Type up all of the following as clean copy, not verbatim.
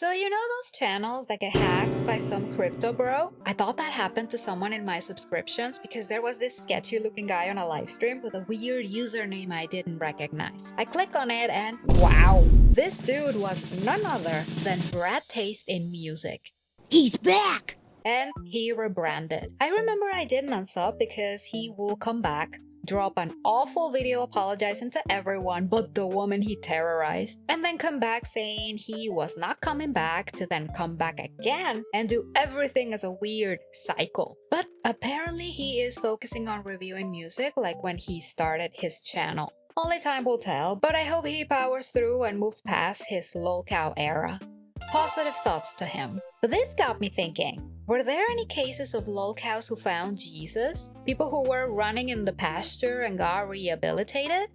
So you know those channels that get hacked by some crypto bro? I thought that happened to someone in my subscriptions because there was this sketchy looking guy on a live stream with a weird username I didn't recognize. I click on it and wow! This dude was none other than BradTasteinMusic. He's back! And he rebranded. I remember I didn't unsub because he will come back, drop an awful video apologizing to everyone but the woman he terrorized, and then come back saying he was not coming back to then come back again and do everything as a weird cycle. But apparently he is focusing on reviewing music like when he started his channel. Only time will tell, but I hope he powers through and moves past his Lolcow era. Positive thoughts to him. But this got me thinking. Were there any cases of lolcows who found Jesus? People who were running in the pasture and got rehabilitated?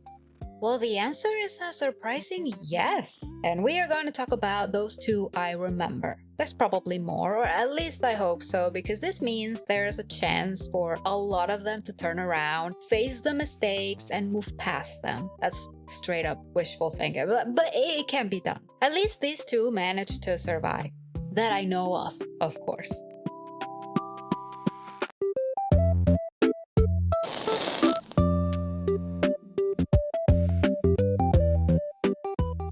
Well, the answer is a surprising yes. And we are going to talk about those two I remember. There's probably more, or at least I hope so, because this means there's a chance for a lot of them to turn around, face the mistakes, and move past them. That's straight up wishful thinking, but it can be done. At least these two managed to survive. That I know of course.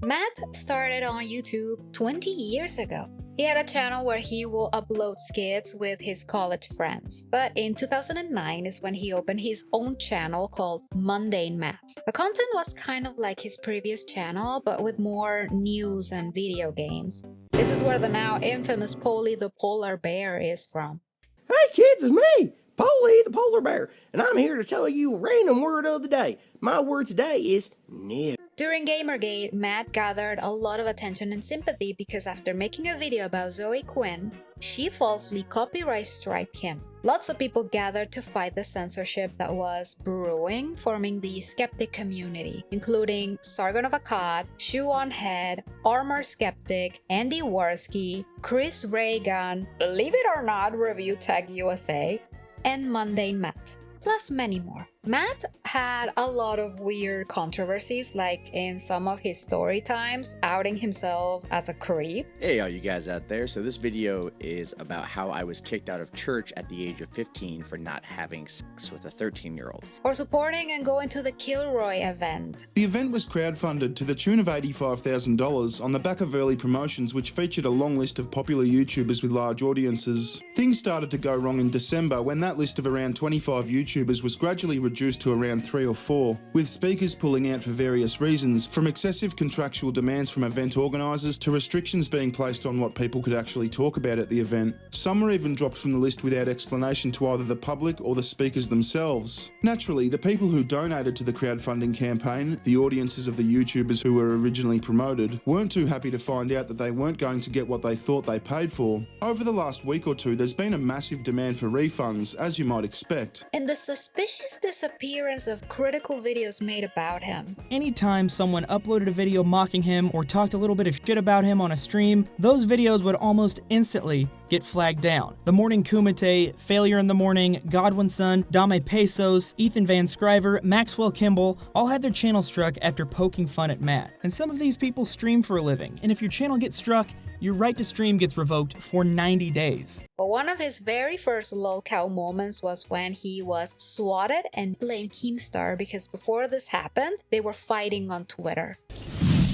Matt started on YouTube 20 years ago. He had a channel where he will upload skits with his college friends, but in 2009 is when he opened his own channel called MundaneMatt. The content was kind of like his previous channel, but with more news and video games. This is where the now infamous Polly the Polar Bear is from. Hey kids, it's me, Polly the Polar Bear, and I'm here to tell you a random word of the day. My word today is nib. During Gamergate, Matt gathered a lot of attention and sympathy because after making a video about Zoe Quinn, she falsely copyright striked him. Lots of people gathered to fight the censorship that was brewing, forming the skeptic community, including Sargon of Akkad, Shoe on Head, Armor Skeptic, Andy Worski, Chris Reagan, believe it or not, Review Tech USA, and MundaneMatt, plus many more. Matt had a lot of weird controversies, like in some of his story times, outing himself as a creep. Hey all you guys out there, so this video is about how I was kicked out of church at the age of 15 for not having sex with a 13-year-old. Or supporting and going to the Kilroy event. The event was crowdfunded to the tune of $85,000 on the back of early promotions which featured a long list of popular YouTubers with large audiences. Things started to go wrong in December when that list of around 25 YouTubers was gradually reduced to around 3 or 4, with speakers pulling out for various reasons, from excessive contractual demands from event organisers to restrictions being placed on what people could actually talk about at the event. Some were even dropped from the list without explanation to either the public or the speakers themselves. Naturally, the people who donated to the crowdfunding campaign, the audiences of the YouTubers who were originally promoted, weren't too happy to find out that they weren't going to get what they thought they paid for. Over the last week or two, there's been a massive demand for refunds, as you might expect. And the suspicious disappearance of critical videos made about him. Anytime someone uploaded a video mocking him or talked a little bit of shit about him on a stream, those videos would almost instantly get flagged down. The Morning Kumite, Failure in the Morning, Godwin's Son, Dame Pesos, Ethan Van Scriver, Maxwell Kimball all had their channel struck after poking fun at Matt. And some of these people stream for a living, and if your channel gets struck, your right to stream gets revoked for 90 days. But one of his very first lolcow moments was when he was swatted and blamed Keemstar because before this happened, they were fighting on Twitter.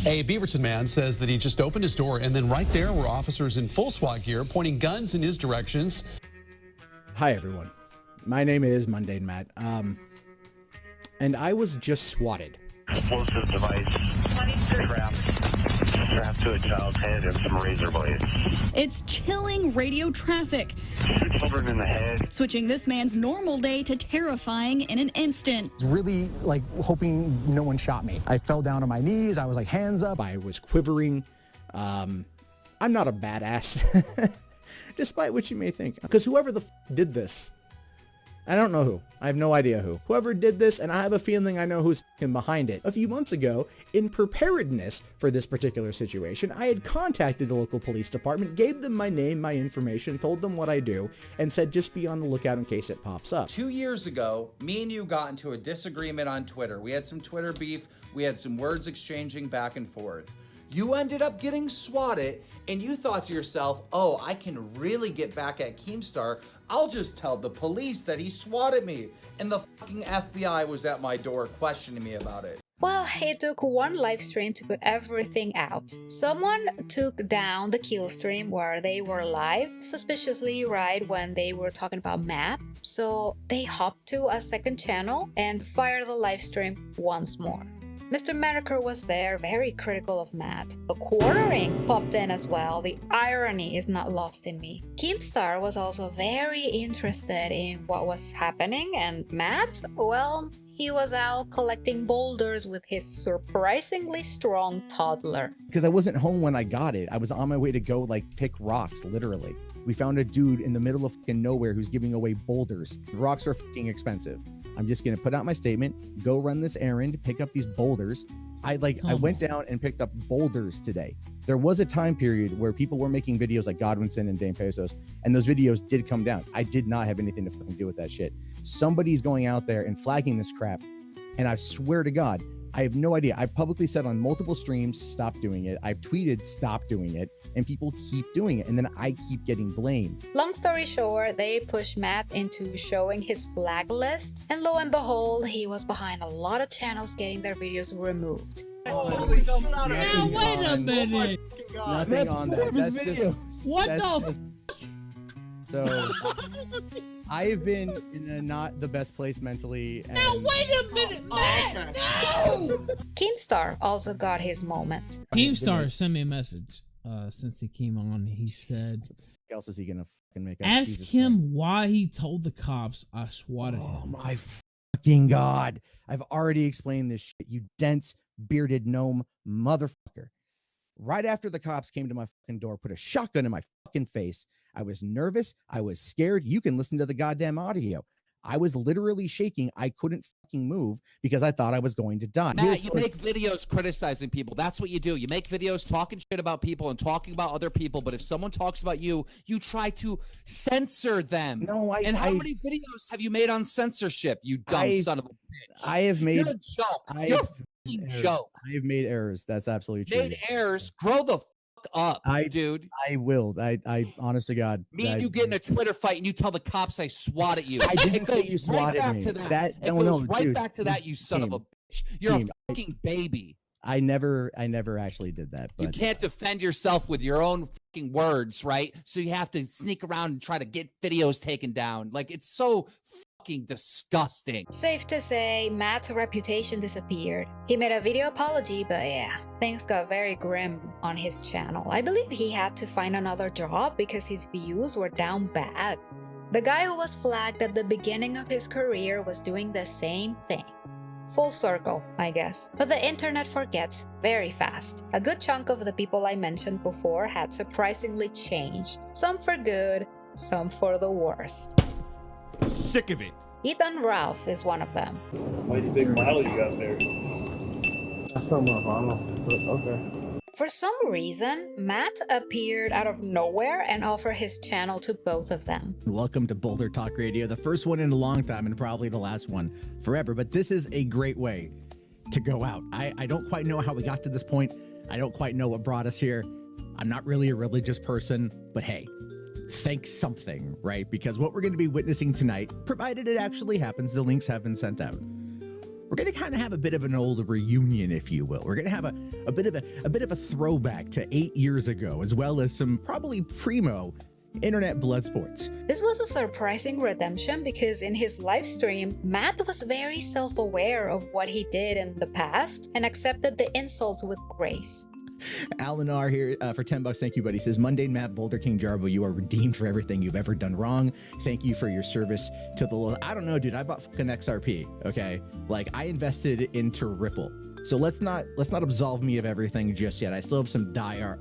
A Beaverton man says that he just opened his door and then right there were officers in full SWAT gear pointing guns in his directions. Hi everyone, my name is MundaneMatt, and I was just swatted. Explosive device strapped to a child's head and some razor blades. It's chilling radio traffic. Two children in the head. Switching this man's normal day to terrifying in an instant. I was really like hoping no one shot me. I fell down on my knees. I was like hands up. I was quivering. I'm not a badass, despite what you may think. Because whoever the did this, I don't know who. I have no idea who. Whoever did this, and I have a feeling I know who's behind it. A few months ago, in preparedness for this particular situation, I had contacted the local police department, gave them my name, my information, told them what I do, and said just be on the lookout in case it pops up. 2 years ago, me and you got into a disagreement on Twitter. We had some Twitter beef. We had some words exchanging back and forth. You ended up getting swatted, and you thought to yourself, oh, I can really get back at Keemstar. I'll just tell the police that he swatted me. And the fucking FBI was at my door questioning me about it. Well, it took one live stream to put everything out. Someone took down the kill stream where they were live, suspiciously right when they were talking about Matt. So they hopped to a second channel and fired the live stream once more. Mr. Manaker was there, very critical of Matt. The quartering popped in as well. The irony is not lost in me. Keemstar was also very interested in what was happening, and Matt, well, he was out collecting boulders with his surprisingly strong toddler. Because I wasn't home when I got it. I was on my way to go like pick rocks, literally. We found a dude in the middle of fucking nowhere who's giving away boulders. The rocks are fucking expensive. I'm just gonna put out my statement, go run this errand, pick up these boulders. I went down and picked up boulders today. There was a time period where people were making videos like Godwinson and Dame Pesos, and those videos did come down. I did not have anything to fucking do with that shit. Somebody's going out there and flagging this crap, and I swear to God, I have no idea. I've publicly said on multiple streams, stop doing it. I've tweeted, stop doing it, and people keep doing it, and then I keep getting blamed. Long story short, they pushed Matt into showing his flag list, and lo and behold, he was behind a lot of channels getting their videos removed. Now wait a minute. Nothing on that. That's just what the? So I have been in a not the best place mentally. And now wait a minute, Matt. No. Keemstar also got his moment. Keemstar sent me a message since he came on. He said, "What else is he gonna fucking make?" Ask him why he told the cops I swatted him. Oh my fucking God! I've already explained this shit. You dense bearded gnome motherfucker. Right after the cops came to my fucking door, put a shotgun in my fucking face. I was nervous. I was scared. You can listen to the goddamn audio. I was literally shaking. I couldn't fucking move because I thought I was going to die. Matt, you make videos criticizing people. That's what you do. You make videos talking shit about people and talking about other people. But if someone talks about you, you try to censor them. No, And how many videos have you made on censorship, you dumb son of a bitch? I have made... You're a joke. You're a fucking joke. I have made errors. That's absolutely true. Made errors. Grow the up, dude. I will. I honest to God. Me and you get in a Twitter fight and you tell the cops I swatted you. I didn't say you swatted me. It goes right back to that, you son of a bitch. You're a fucking baby. I never actually did that. But you can't defend yourself with your own fucking words, right? So you have to sneak around and try to get videos taken down. Like, it's so fucking disgusting. Safe to say, Matt's reputation disappeared. He made a video apology, but yeah, things got very grim on his channel. I believe he had to find another job because his views were down bad. The guy who was flagged at the beginning of his career was doing the same thing. Full circle, I guess. But the internet forgets very fast. A good chunk of the people I mentioned before had surprisingly changed. Some for good, some for the worst. Sick of it. Ethan Ralph is one of them. That's a mighty big model you got there. That's not my model, but okay. For some reason, Matt appeared out of nowhere and offered his channel to both of them. Welcome to Boulder Talk Radio, the first one in a long time and probably the last one forever. But this is a great way to go out. I don't quite know how we got to this point. I don't quite know what brought us here. I'm not really a religious person, but hey, thank something, right? Because what we're going to be witnessing tonight, provided it actually happens, the links have been sent out. We're going to kind of have a bit of an old reunion, if you will. We're going to have a bit of a throwback to 8 years ago, as well as some probably primo internet blood sports. This was a surprising redemption because in his live stream, Matt was very self-aware of what he did in the past and accepted the insults with grace. Alan R here for $10. Thank you, buddy. Says, MundaneMatt, Boulder King Jarbo, you are redeemed for everything you've ever done wrong. Thank you for your service to the... I don't know, dude. I bought fucking XRP, okay? Like, I invested into Ripple. So let's not absolve me of everything just yet. I still have some dire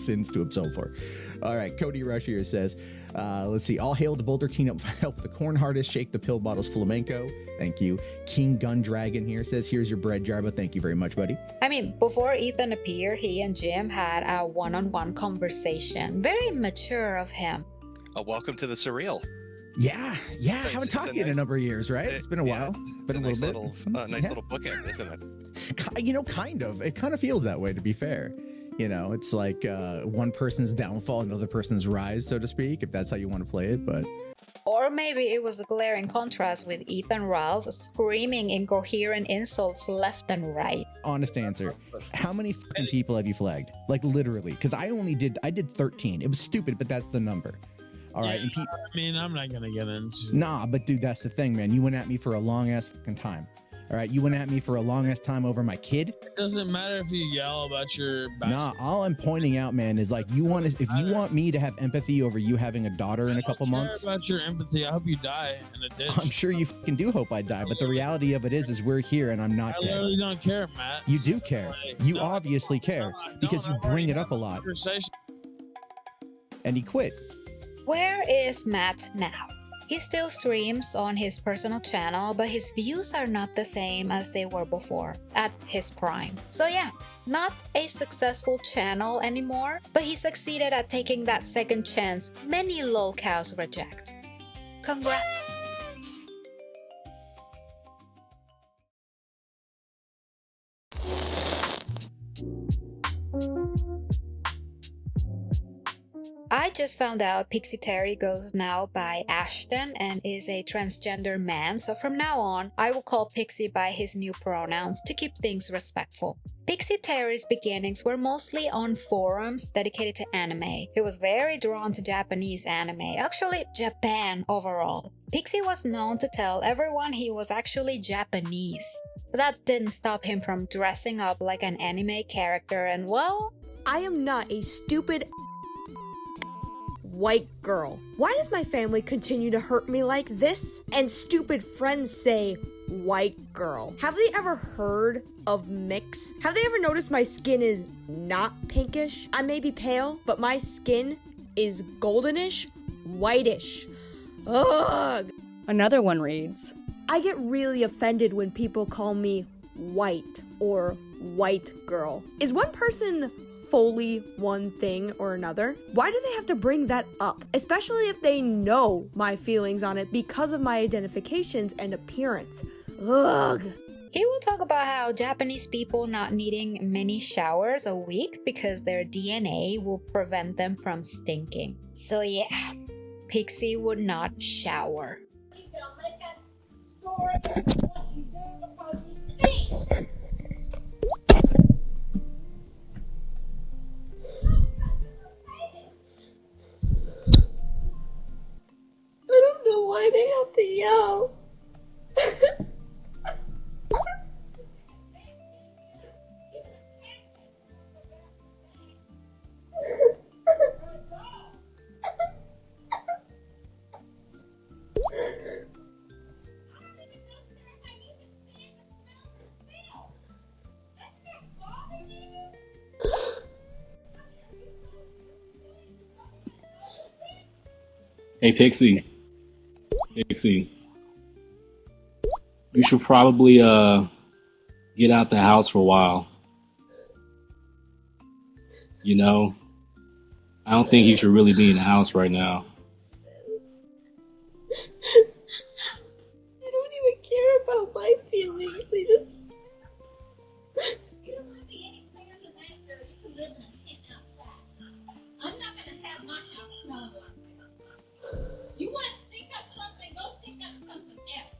sins to absolve for. All right, Cody Rush here says, let's see. All hail to Boulder King, help the corn hardest, shake the pill bottles flamenco. Thank you. King Gun Dragon here says, here's your bread, Jarbo. Thank you very much, buddy. I mean, before Ethan appeared, he and Jim had a one-on-one conversation. Very mature of him. Welcome to the surreal. Yeah. I haven't talked to you in a number of years, right? It's been a while. It's been a nice little bookend, isn't it? You know, kind of. It kind of feels that way, to be fair. You know, it's like one person's downfall, another person's rise, so to speak, if that's how you want to play it, but... Or maybe it was a glaring contrast with Ethan Ralph screaming incoherent insults left and right. Honest answer, how many fucking people have you flagged? Like, literally, because I did 13. It was stupid, but that's the number. All right. Yeah, I mean, I'm not going to get into... Nah, but dude, that's the thing, man. You went at me for a long-ass fucking time. All right, you went at me for a long-ass time over my kid. It doesn't matter if you yell about your... Nah, all I'm pointing out, man, is like, if you want me to have empathy over you having a daughter in a couple months... I don't care about your empathy. I hope you die in a ditch. I'm sure you fucking do hope I die, but the reality of it is we're here and I'm not dead. I literally don't care, Matt. You do care. You obviously care because you bring it up a lot. And he quit. Where is Matt now? He still streams on his personal channel, but his views are not the same as they were before, at his prime. So yeah, not a successful channel anymore, but he succeeded at taking that second chance many lolcows reject. Congrats! I just found out Pixyteri goes now by Ashton and is a transgender man, so from now on, I will call Pixie by his new pronouns to keep things respectful. Pixyteri's beginnings were mostly on forums dedicated to anime. He was very drawn to Japanese anime, actually Japan overall. Pixie was known to tell everyone he was actually Japanese. But that didn't stop him from dressing up like an anime character and, well... I am not a stupid white girl. Why does my family continue to hurt me like this? And stupid friends say, white girl. Have they ever heard of mix? Have they ever noticed my skin is not pinkish? I may be pale, but my skin is goldenish, whitish. Ugh! Another one reads, I get really offended when people call me white or white girl. Is one person fully one thing or another? Why do they have to bring that up? Especially if they know my feelings on it because of my identifications and appearance. Ugh. He will talk about how Japanese people not needing many showers a week because their DNA will prevent them from stinking. So yeah, Pixie would not shower. I don't know why they have to yell. Hey, Pixie. Pixie. You should probably, get out the house for a while. You know? I don't think you should really be in the house right now. I don't even care about my feelings. They just... You don't want to be any clearer than that, girl. You can live in a tent outside. I'm not going to have my house smelled like that. You want to think up something, go think up something else.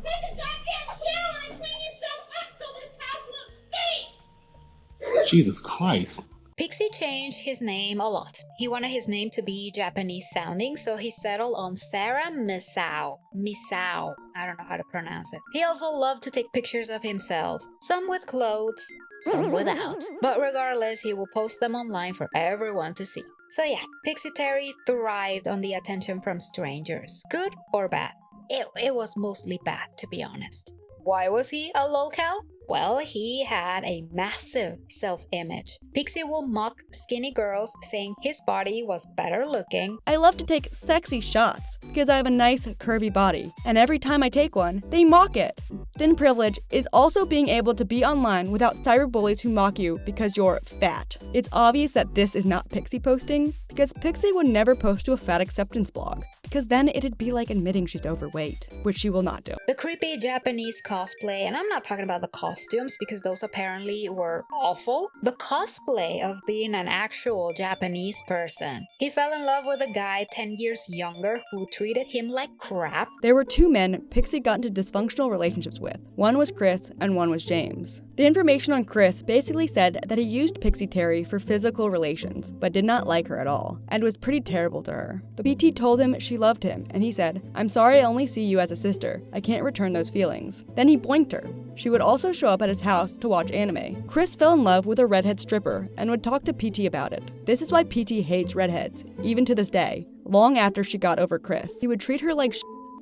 Take a goddamn shower and clean yourself up so this house will stink! Jesus Christ. Pixie changed his name a lot. He wanted his name to be Japanese sounding, so he settled on Sarah Misao. Misao. I don't know how to pronounce it. He also loved to take pictures of himself, some with clothes, some without. But regardless, he will post them online for everyone to see. So yeah, Pixiteri thrived on the attention from strangers, good or bad. It was mostly bad, to be honest. Why was he a lolcow? Well, he had a massive self-image. Pixie will mock skinny girls, saying his body was better looking. I love to take sexy shots because I have a nice curvy body, and every time I take one, they mock it. Thin privilege is also being able to be online without cyberbullies who mock you because you're fat. It's obvious that this is not Pixie posting because Pixie would never post to a fat acceptance blog. because then it'd be like admitting she's overweight, which she will not do. The creepy Japanese cosplay, and I'm not talking about the costumes because those apparently were awful. The cosplay of being an actual Japanese person. He fell in love with a guy 10 years younger who treated him like crap. There were two men Pixie got into dysfunctional relationships with. One was Chris and one was James. The information on Chris basically said that he used Pixyteri for physical relations, but did not like her at all, and was pretty terrible to her. The PT told him she loved him, and he said, "I'm sorry I only see you as a sister. I can't return those feelings." Then he boinked her. She would also show up at his house to watch anime. Chris fell in love with a redhead stripper and would talk to PT about it. This is why PT hates redheads, even to this day. Long after she got over Chris, he would treat her like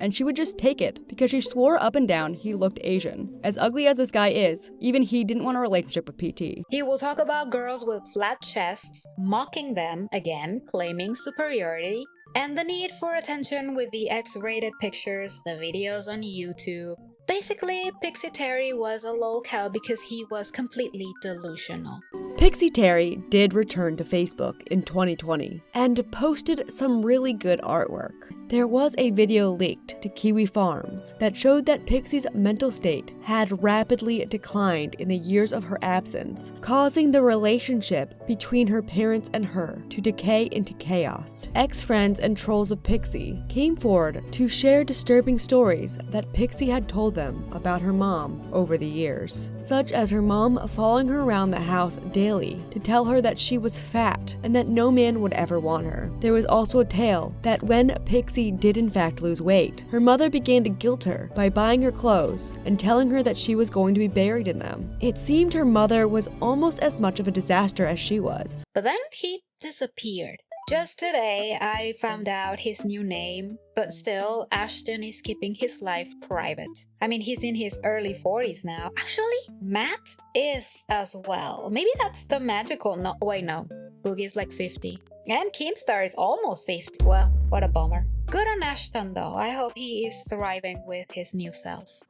and she would just take it because she swore up and down he looked Asian. As ugly as this guy is, even he didn't want a relationship with PT. He will talk about girls with flat chests, mocking them, again, claiming superiority, and the need for attention with the X-rated pictures, the videos on YouTube. Basically, Pixiteri was a lolcow because he was completely delusional. Pixyteri did return to Facebook in 2020 and posted some really good artwork. There was a video leaked to Kiwi Farms that showed that Pixie's mental state had rapidly declined in the years of her absence, causing the relationship between her parents and her to decay into chaos. Ex-friends and trolls of Pixie came forward to share disturbing stories that Pixie had told them about her mom over the years, such as her mom following her around the house daily to tell her that she was fat and that no man would ever want her. There was also a tale that when Pixie did in fact lose weight, her mother began to guilt her by buying her clothes and telling her that she was going to be buried in them. It seemed her mother was almost as much of a disaster as she was. But then he disappeared. Just today, I found out his new name, but still, Ashton is keeping his life private. I mean, he's in his early 40s now. Actually, Matt is as well. Maybe that's the magical, no, wait, no. Boogie's like 50. And Keemstar is almost 50. Well, what a bummer. Good on Ashton though. I hope he is thriving with his new self.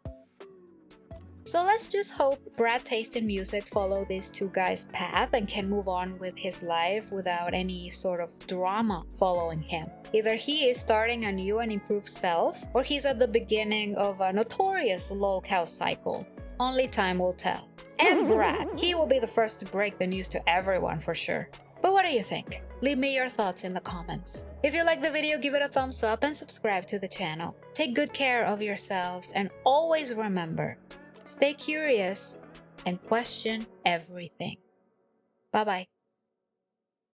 So let's just hope BradTasteinMusic follow these two guys' path and can move on with his life without any sort of drama following him. Either he is starting a new and improved self, or he's at the beginning of a notorious lolcow cycle. Only time will tell. And Brad, he will be the first to break the news to everyone for sure. But what do you think? Leave me your thoughts in the comments. If you like the video, give it a thumbs up and subscribe to the channel. Take good care of yourselves and always remember, stay curious and question everything. Bye-bye.